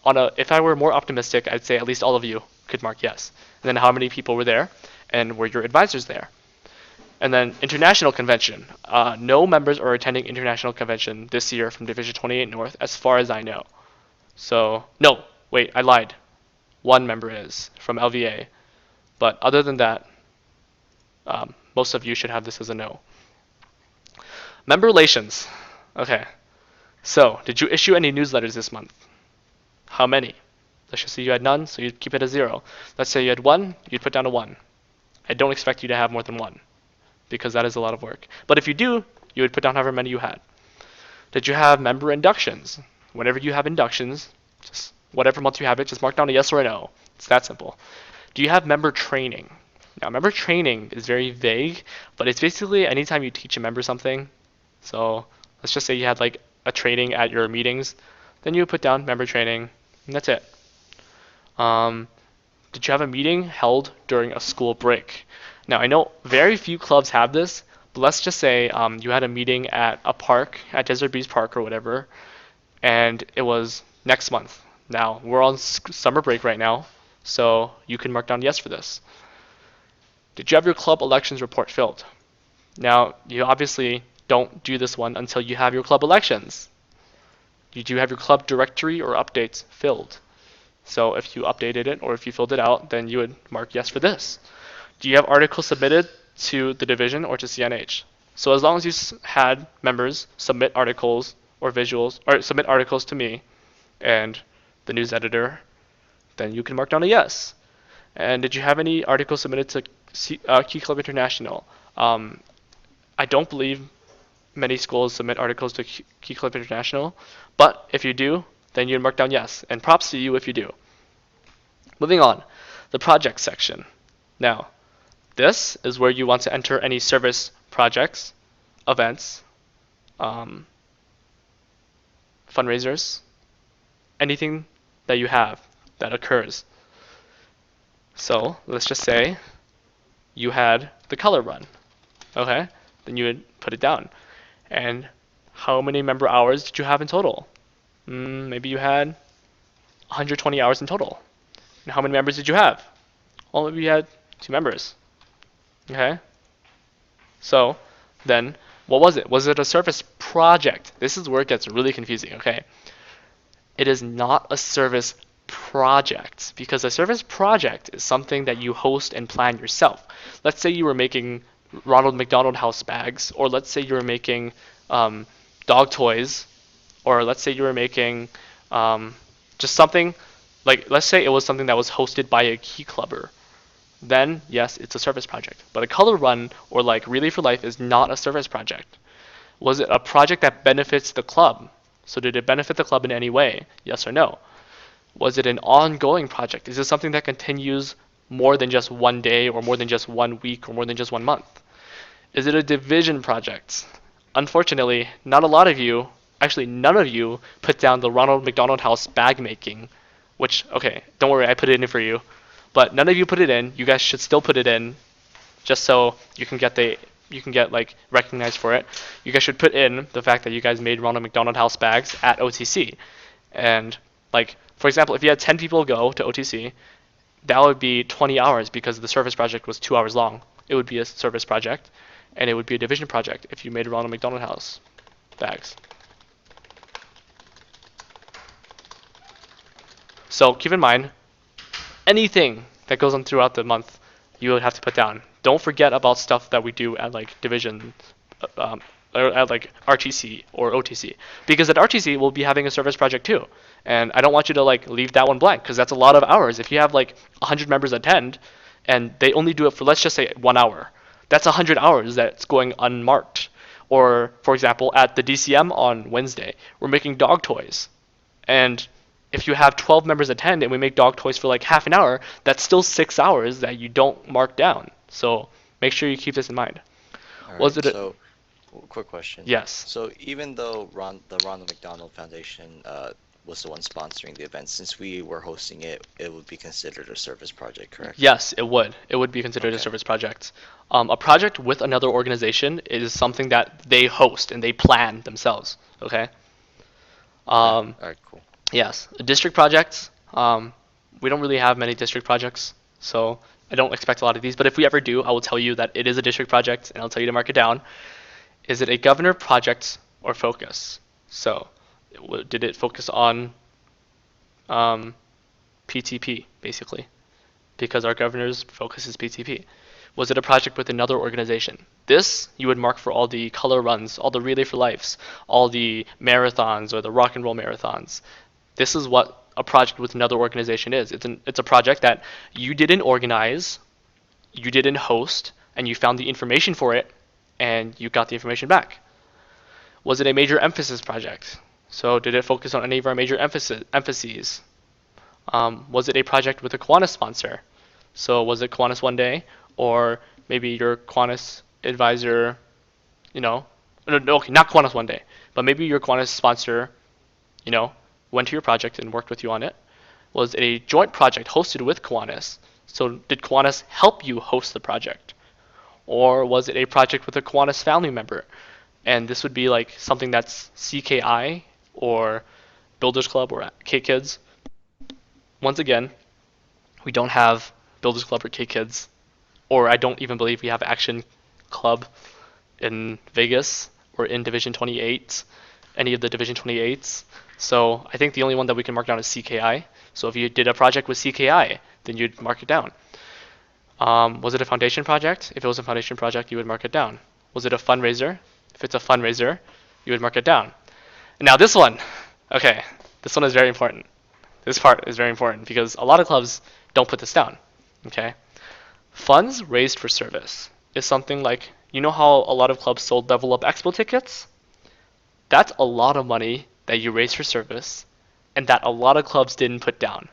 If I were more optimistic, I'd say at least all of you could mark yes. And then how many people were there, and were your advisors there? And then International Convention. No members are attending International Convention this year from Division 28 North, as far as I know. So, no, wait, I lied. One member is from LVA. But other than that, most of you should have this as a no. Member relations. Okay. So, did you issue any newsletters this month? How many? Let's just say you had none, so you'd keep it as 0. Let's say you had 1, you'd put down a 1. I don't expect you to have more than 1, because that is a lot of work. But if you do, you would put down however many you had. Did you have member inductions? Whenever you have inductions, just whatever month you have it, just mark down a yes or a no. It's that simple. Do you have member training? Now, member training is very vague, but it's basically anytime you teach a member something. So let's just say you had like a training at your meetings, then you would put down member training, and that's it. Did you have a meeting held during a school break? Now, I know very few clubs have this, but let's just say you had a meeting at a park, at Desert Breeze Park or whatever, and it was next month. Now, we're on summer break right now, so you can mark down yes for this. Did you have your club elections report filled? Now, you obviously don't do this one until you have your club elections. You do have your club directory or updates filled. So if you updated it or if you filled it out, then you would mark yes for this. Do you have articles submitted to the division or to CNH? So as long as you had members submit articles or visuals, or submit articles to me and the news editor, then you can mark down a yes. And did you have any articles submitted to Key Club International? I don't believe many schools submit articles to Key Club International, but if you do, then you'd mark down yes, and props to you if you do. Moving on, the project section. Now, this is where you want to enter any service projects, events, fundraisers, anything that you have that occurs. So let's just say you had the color run. Okay, then you would put it down. And how many member hours did you have in total? Maybe you had 120 hours in total. And how many members did you have? Well, maybe you had 2 members. Okay? So then, what was it? Was it a service project? This is where it gets really confusing, okay? It is not a service project, because a service project is something that you host and plan yourself. Let's say you were making Ronald McDonald House bags, or let's say you were making dog toys, or let's say you were making just something, like let's say it was something that was hosted by a key clubber. Then yes, it's a service project. But a color run or like Relay for Life is not a service project. Was it a project that benefits the club? So did it benefit the club in any way? Yes or no? Was it an ongoing project? Is it something that continues more than just one day, or more than just 1 week, or more than just 1 month? Is it a division project? Unfortunately, not a lot of you, actually none of you, put down the Ronald McDonald House bag making, which, okay, don't worry, I put it in for you. But none of you put it in. You guys should still put it in, just so you can get like recognized for it. You guys should put in the fact that you guys made Ronald McDonald House bags at OTC. And like, for example, if you had 10 people go to OTC, that would be 20 hours, because the service project was 2 hours long. It would be a service project, and it would be a division project if you made Ronald McDonald House bags. So keep in mind, anything that goes on throughout the month, you would have to put down. Don't forget about stuff that we do at like division, or at like RTC or OTC, because at RTC we'll be having a service project too, and I don't want you to like leave that one blank, because that's a lot of hours. If you have like 100 members attend, and they only do it for, let's just say, 1 hour, that's 100 hours that's going unmarked. Or for example, at the DCM on Wednesday, we're making dog toys, and if you have 12 members attend and we make dog toys for like half an hour, that's still 6 hours that you don't mark down. So make sure you keep this in mind. All Was right, it so quick question. Yes. So even though the Ronald McDonald Foundation was the one sponsoring the event, since we were hosting it, it would be considered a service project, correct? Yes, it would. It would be considered a Okay. service project. A project with another organization is something that they host and they plan themselves. Okay. All right, cool. Yes, district projects. We don't really have many district projects, so I don't expect a lot of these. But if we ever do, I will tell you that it is a district project, and I'll tell you to mark it down. Is it a governor project or focus? So, did it focus on PTP, basically? Because our governor's focus is PTP. Was it a project with another organization? This you would mark for all the color runs, all the Relay for Lives, all the marathons or the rock and roll marathons. This is what a project with another organization is. It's a project that you didn't organize, you didn't host, and you found the information for it, and you got the information back. Was it a major emphasis project? So did it focus on any of our major emphases? Was it a project with a Kiwanis sponsor? So was it Kiwanis one day, or maybe your Kiwanis advisor, no, okay, not Kiwanis one day, but maybe your Kiwanis sponsor, went to your project and worked with you on it? Was it a joint project hosted with Kiwanis? So did Kiwanis help you host the project? Or was it a project with a Kiwanis family member? And this would be like something that's CKI or Builders Club or K-Kids. Once again, we don't have Builders Club or K-Kids, or I don't even believe we have Action Club in Vegas or in Division 28, any of the Division 28s. So I think the only one that we can mark down is CKI. So if you did a project with CKI, then you'd mark it down. Was it a foundation project? If it was a foundation project, you would mark it down. Was it a fundraiser? If it's a fundraiser, you would mark it down. And now this one, okay, this one is very important. This part is very important because a lot of clubs don't put this down, okay? Funds raised for service is something like, you know how a lot of clubs sold Level Up Expo tickets? That's a lot of money that you raised for service and that a lot of clubs didn't put down.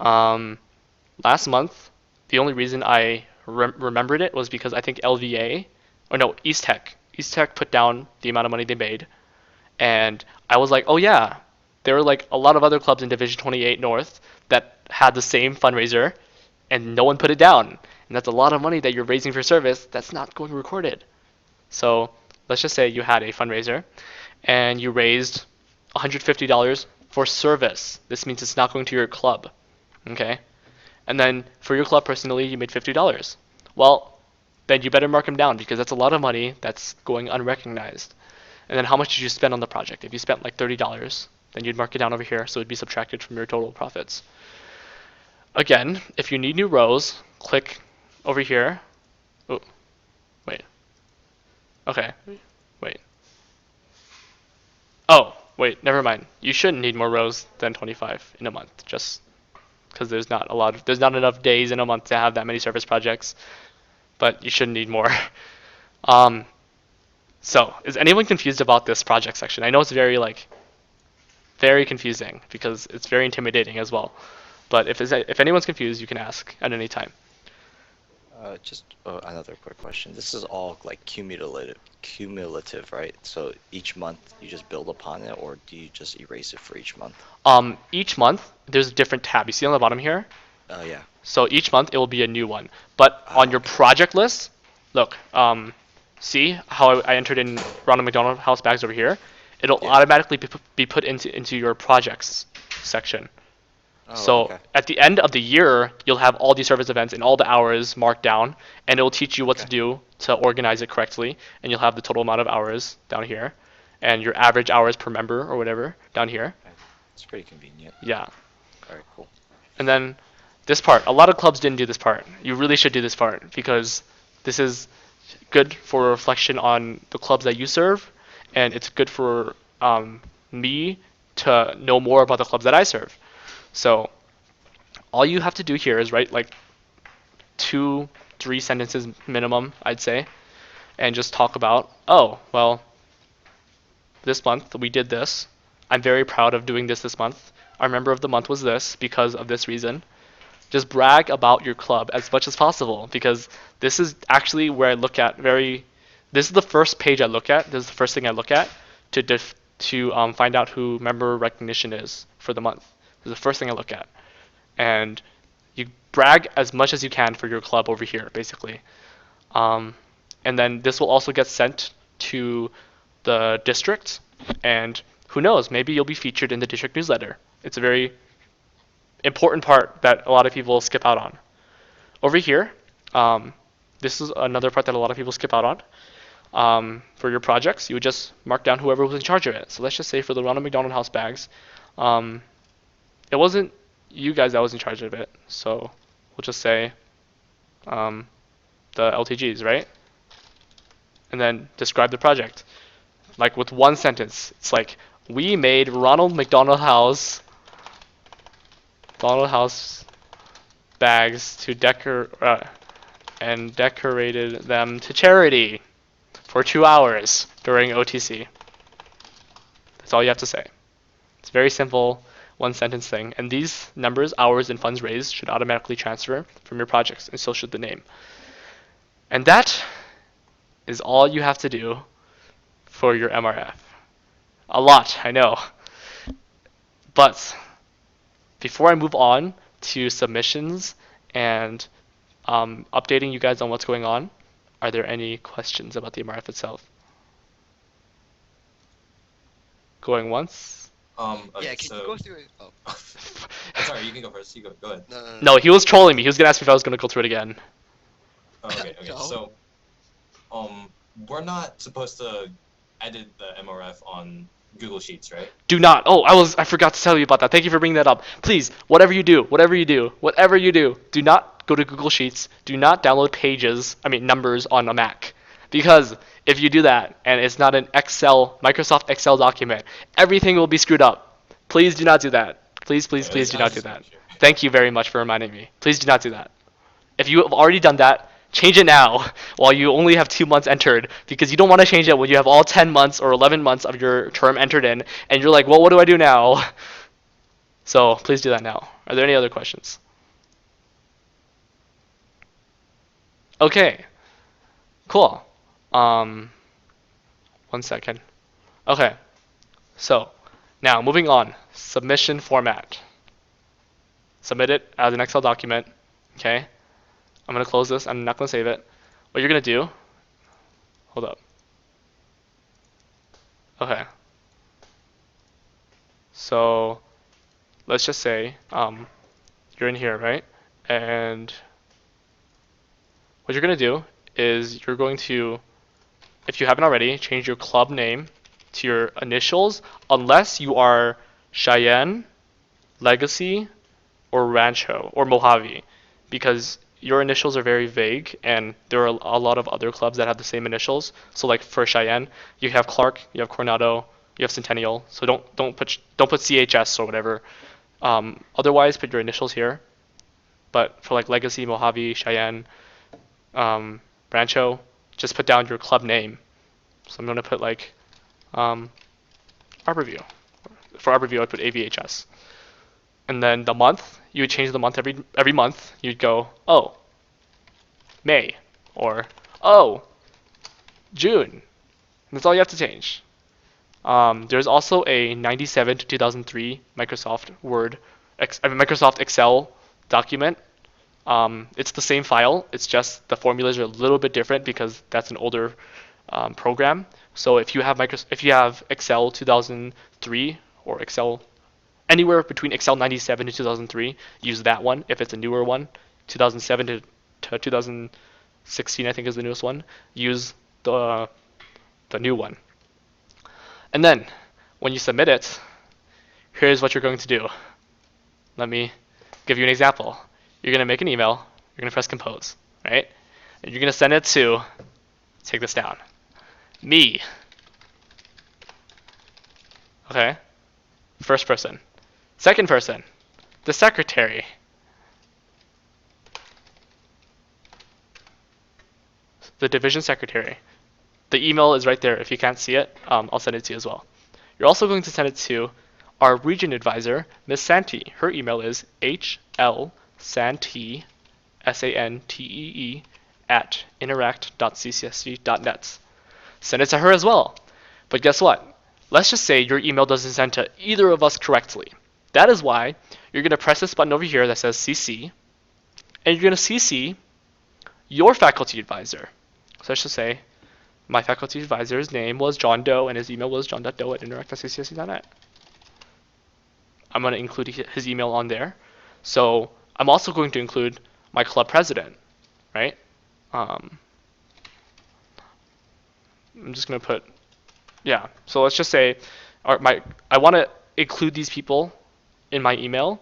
Last month, the only reason I remembered it was because I think LVA, or no, East Tech put down the amount of money they made. And I was like, oh yeah, there were like a lot of other clubs in Division 28 North that had the same fundraiser and no one put it down. And that's a lot of money that you're raising for service that's not going recorded. So let's just say you had a fundraiser and you raised $150 for service. This means it's not going to your club, okay? And then for your club personally, you made $50. Well, then you better mark them down because that's a lot of money that's going unrecognized. And then how much did you spend on the project? If you spent like $30, then you'd mark it down over here, so it'd be subtracted from your total profits. Again, if you need new rows, click over here. Oh, wait. Okay, wait. Oh, wait, never mind. You shouldn't need more rows than 25 in a month, just because there's not enough days in a month to have that many service projects, but you shouldn't need more. Um, so is anyone confused about this project section? I know it's very confusing because it's very intimidating as well. But if anyone's confused, you can ask at any time. Just another quick question. This is all like cumulative, right? So each month you just build upon it, or do you just erase it for each month? Each month there's a different tab. You see on the bottom here? Yeah. So each month it will be a new one. But on your project list, look, see how I entered in Ronald McDonald House bags over here? It'll automatically be put into your projects section. Oh, So okay. at the end of the year, you'll have all these service events and all the hours marked down, and it'll teach you what to do to organize it correctly, and you'll have the total amount of hours down here, and your average hours per member or whatever down here. It's pretty convenient. Yeah. All right, cool. And then this part, a lot of clubs didn't do this part. You really should do this part because this is good for reflection on the clubs that you serve, and it's good for me to know more about the clubs that I serve. So all you have to do here is write like 2-3 sentences minimum, I'd say, and just talk about, oh, well, this month we did this. I'm very proud of doing this month. Our member of the month was this because of this reason. Just brag about your club as much as possible because this is actually where I look at this is the first page I look at. This is the first thing I look at to find out who member recognition is for the month. This is the first thing I look at. And you brag as much as you can for your club over here, basically. And then this will also get sent to the district, and who knows, maybe you'll be featured in the district newsletter. It's a very important part that a lot of people skip out on. Over here, this is another part that a lot of people skip out on. For your projects, you would just mark down whoever was in charge of it. So let's just say for the Ronald McDonald House bags, it wasn't you guys that was in charge of it. So we'll just say the LTGs, right? And then describe the project. Like with one sentence. It's like, we made Ronald McDonald House bags to and decorated them to charity for 2 hours during OTC. That's all you have to say. It's very simple, one sentence thing. And these numbers, hours, and funds raised should automatically transfer from your projects, and so should the name. And that is all you have to do for your MRF. A lot, I know. But before I move on to submissions and updating you guys on what's going on, are there any questions about the MRF itself? Going once? Yeah, can you go through it? Oh. Sorry, you can go first. You go ahead. No, he was trolling me. He was gonna ask me if I was gonna go through it again. Oh, okay. No. So, we're not supposed to edit the MRF on Google Sheets, right? Do not. Oh, I forgot to tell you about that. Thank you for bringing that up. Please, whatever you do, do not go to Google Sheets. Do not download numbers on a Mac. Because if you do that and it's not an Microsoft Excel document, everything will be screwed up. Please do not do that. Please do not do that. Thank you very much for reminding me. Please do not do that. If you have already done that, change it now while you only have 2 months entered, because you don't want to change it when you have all 10 months or 11 months of your term entered in and you're like, well, what do I do now? So please do that now. Are there any other questions? Okay, cool. 1 second. Okay, so now moving on. Submission format. Submit it as an Excel document. Okay, I'm gonna close this. I'm not gonna save it. What you're gonna do? Hold up. Okay. So let's just say you're in here, right? And what you're going to do is you're going to, if you haven't already, change your club name to your initials, unless you are Cheyenne, Legacy, or Rancho, or Mojave, because your initials are very vague, and there are a lot of other clubs that have the same initials. So like for Cheyenne, you have Clark, you have Coronado, you have Centennial. So don't put CHS or whatever. Otherwise, put your initials here. But for like Legacy, Mojave, Cheyenne, Rancho, just put down your club name. So I'm gonna put like Arborview. For Arborview, I'd put AVHS. And then the month, you would change the month every month. You'd go, oh, May, or oh, June. And that's all you have to change. There's also a 97 to 2003 Microsoft Microsoft Excel document. It's the same file. It's just the formulas are a little bit different because that's an older program. So if you have Excel 2003 or Excel anywhere between Excel 97 to 2003, use that one. If it's a newer one, 2007 to 2016, I think is the newest one, use the new one. And then when you submit it, here's what you're going to do. Let me give you an example. You're going to make an email. You're going to press compose, right? And you're going to send it to, take this down, me. Okay? First person. Second person, the secretary. The division secretary. The email is right there. If you can't see it, I'll send it to you as well. You're also going to send it to our region advisor, Miss Santee. Her email is hlsantee, SANTEE, at interact.ccsc.net. Send it to her as well. But guess what? Let's just say your email doesn't send to either of us correctly. That is why you're going to press this button over here that says CC, and you're going to CC your faculty advisor. So let's just say my faculty advisor's name was John Doe, and his email was john.doe@interact.ccsc.net. I'm going to include his email on there. So I'm also going to include my club president, right? I'm just going to put, yeah. So let's just say I want to include these people in my email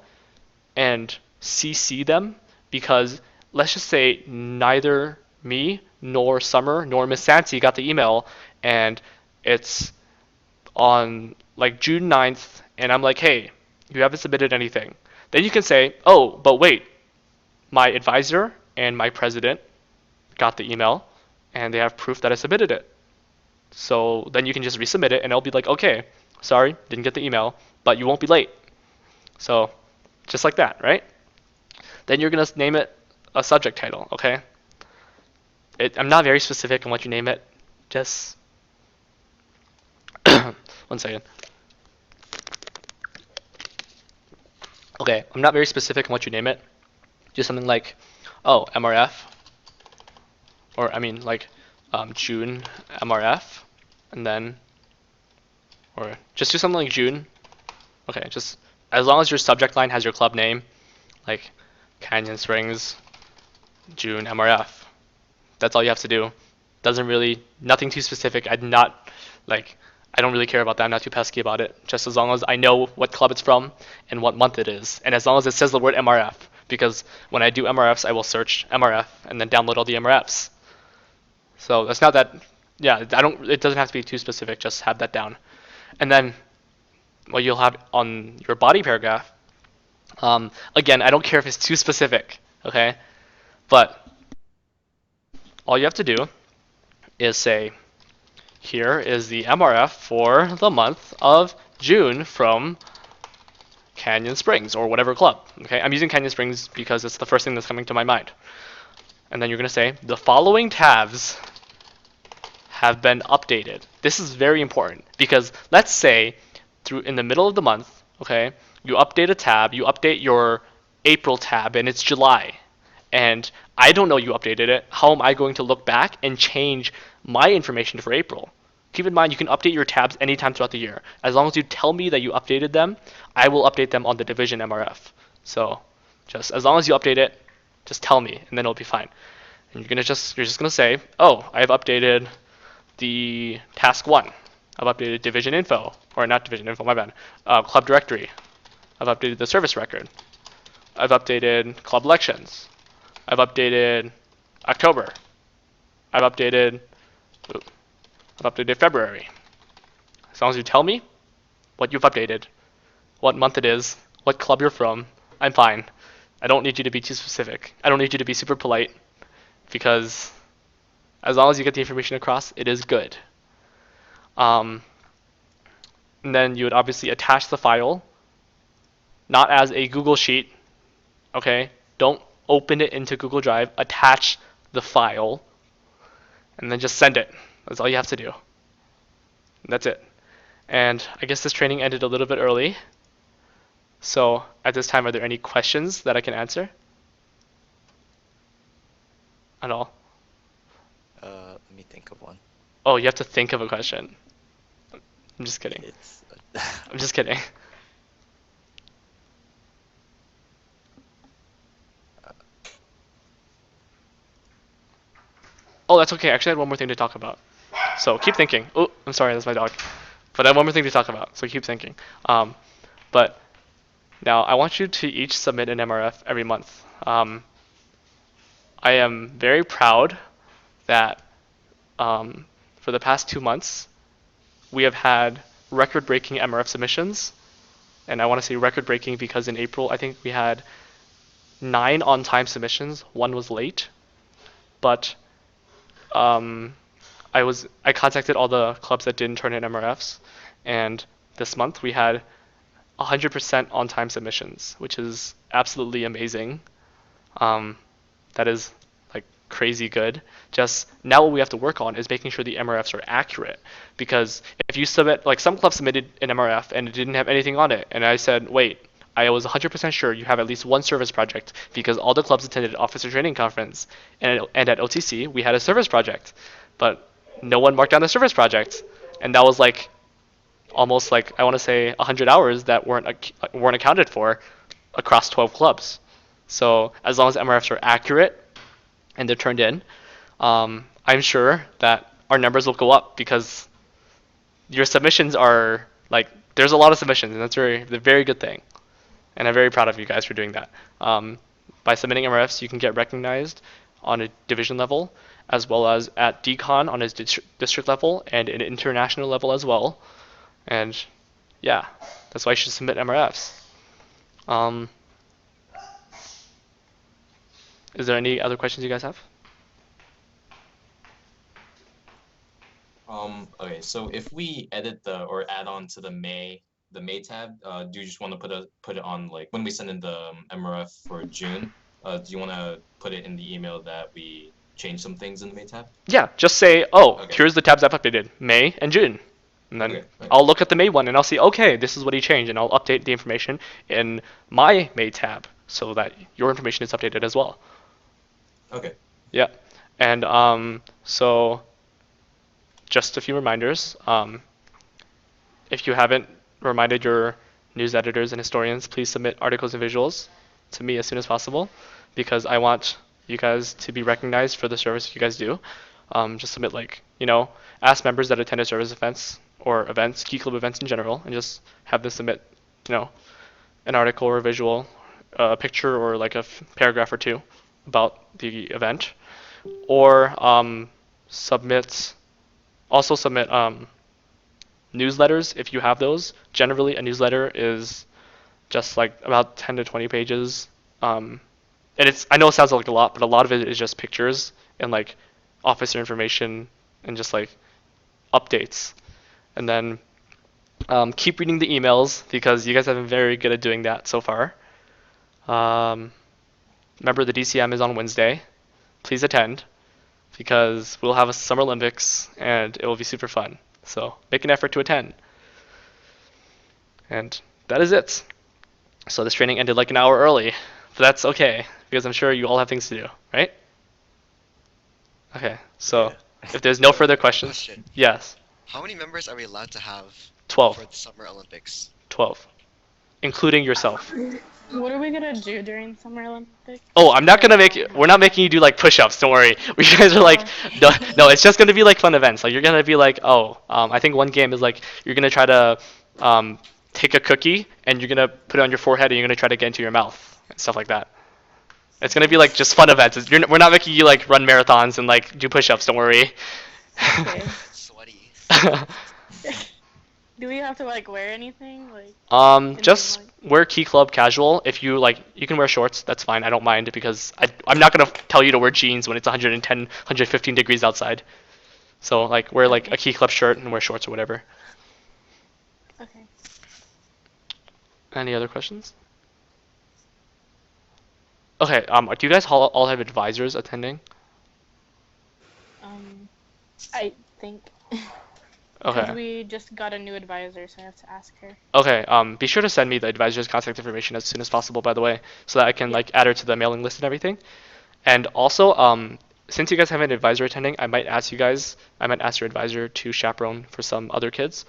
and CC them, because let's just say neither me nor Summer nor Miss Santee got the email, and it's on like June 9th, and I'm like, hey, you haven't submitted anything. Then you can say, oh, but wait, my advisor and my president got the email, and they have proof that I submitted it. So then you can just resubmit it, and it'll be like, okay, sorry, didn't get the email, but you won't be late. So just like that, right? Then you're going to name it a subject title, okay? I'm not very specific on what you name it. Just one second. Okay, I'm not very specific on what you name it. Do something like, oh, MRF, or I mean like June MRF, and then, or just do something like June. Okay, just as long as your subject line has your club name, like Canyon Springs, June MRF. That's all you have to do. Nothing too specific. I don't really care about that. I'm not too pesky about it. Just as long as I know what club it's from and what month it is. And as long as it says the word MRF, because when I do MRFs, I will search MRF and then download all the MRFs. So that's not that, yeah, it doesn't have to be too specific. Just have that down. And then what you'll have on your body paragraph, again, I don't care if it's too specific, okay? But all you have to do is say, here is the MRF for the month of June from Canyon Springs, or whatever club, okay? I'm using Canyon Springs because it's the first thing that's coming to my mind. And then you're going to say, the following tabs have been updated. This is very important, because let's say in the middle of the month, okay, you update a tab, you update your April tab, and it's July. And I don't know you updated it. How am I going to look back and change my information for April? keep in mind you can update your tabs anytime throughout the year. As long as you tell me that you updated them, I will update them on the division MRF. So just as long as you update it, just tell me, and then it'll be fine. And you're just gonna say, oh, I have updated the task 1. I've updated division info, or not division info, my bad. Club directory. I've updated the service record. I've updated club elections. I've updated October. I've updated February. As long as you tell me what you've updated, what month it is, what club you're from, I'm fine. I don't need you to be too specific. I don't need you to be super polite, because as long as you get the information across, it is good. And then you would obviously attach the file, not as a Google Sheet, okay? Don't open it into Google Drive, attach the file, and then just send it. That's all you have to do. That's it. And I guess this training ended a little bit early. So at this time, are there any questions that I can answer? At all? Let me think of one. Oh, you have to think of a question. I'm just kidding. It's I'm just kidding. Oh, that's okay. Actually, I had one more thing to talk about. So keep thinking. Oh, I'm sorry, that's my dog. But I have one more thing to talk about, so keep thinking. But now I want you to each submit an MRF every month. I am very proud that for the past 2 months, we have had record-breaking MRF submissions. And I want to say record-breaking because in April, I think we had 9 on-time submissions. 1 was late. But I contacted all the clubs that didn't turn in MRFs, and this month we had 100% on-time submissions, which is absolutely amazing. That is like crazy good. Just now what we have to work on is making sure the MRFs are accurate, because if you submit, like some clubs submitted an MRF and it didn't have anything on it, and I said, wait, I was 100% sure you have at least one service project because all the clubs attended Officer Training Conference, and at OTC we had a service project, but no one marked down the service project, and that was like almost like I want to say 100 hours that weren't accounted for across 12 clubs. So as long as MRFs are accurate and they're turned in, I'm sure that our numbers will go up, because your submissions are like, there's a lot of submissions, and that's a very good thing. And I'm very proud of you guys for doing that. By submitting MRFs, you can get recognized on a division level, as well as at decon on a district level, and an international level as well. And yeah, that's why you should submit MRFs. Is there any other questions you guys have? Okay, so if we edit or add on to the May tab, do you just want to put it on, like when we send in the MRF for June? Do you want to put it in the email that we change some things in the May tab? Yeah, just say, oh, Okay. here's the tabs I've updated, May and June. And then Okay. I'll look at the May one and I'll see, okay, this is what he changed, and I'll update the information in my May tab so that your information is updated as well. Okay. Yeah. And so just a few reminders. If you haven't reminded your news editors and historians, please submit articles and visuals to me as soon as possible, because I want you guys to be recognized for the service you guys do. Just submit, like, ask members that attended service events or events, Key Club events in general, and just have them submit, an article or a visual, a picture or like a paragraph or two about the event. Or submit newsletters if you have those. Generally, a newsletter is just like about 10 to 20 pages. And I know it sounds like a lot, but a lot of it is just pictures and like officer information and just like updates. And then keep reading the emails, because you guys have been very good at doing that so far. Remember, the DCM is on Wednesday. Please attend, because we'll have a Summer Olympics and it will be super fun. So make an effort to attend. And that is it. So this training ended like an hour early, but that's okay, because I'm sure you all have things to do, right? Okay, so Yeah. if there's no further questions, Question. yes. How many members are we allowed to have 12. for the Summer Olympics? 12. Including yourself. What are we gonna do during Summer Olympics? Oh, I'm not gonna we're not making you do like push-ups, don't worry. We guys are like, no, it's just gonna be like fun events. Like you're gonna be like, I think one game is like, you're gonna try to take a cookie and you're gonna put it on your forehead and you're gonna try to get into your mouth and stuff like that. It's gonna be like just fun events. We're not making you like run marathons and like do push-ups, don't worry. Okay. Sweaty. Do we have to like wear anything? Like Just wear Key Club casual. If you like, you can wear shorts. That's fine. I don't mind because I'm not gonna tell you to wear jeans when it's 110, 115 degrees outside. So like wear like a Key Club shirt and wear shorts or whatever. Okay. Any other questions? Okay. Do you guys all have advisors attending? I think. Okay. 'Cause we just got a new advisor, so I have to ask her. Okay. Be sure to send me the advisor's contact information as soon as possible, by the way, so that I can like add her to the mailing list and everything. And also, since you guys have an advisor attending, I might ask your advisor to chaperone for some other kids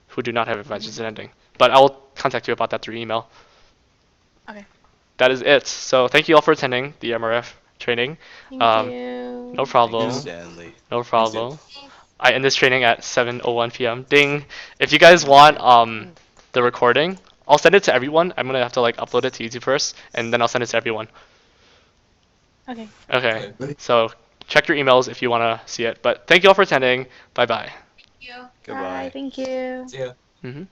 who do not have advisors attending. But I will contact you about that through email. Okay. That is it. So thank you all for attending the MRF training. Thank you. No problem. Thank you, Stanley. No problem. I end this training at 7:01 p.m. Ding. If you guys want the recording, I'll send it to everyone. I'm gonna have to like upload it to YouTube first, and then I'll send it to everyone. Okay. Okay. So check your emails if you wanna see it. But thank you all for attending. Bye bye. Thank you. Goodbye. Bye. Thank you. See ya. Mhm.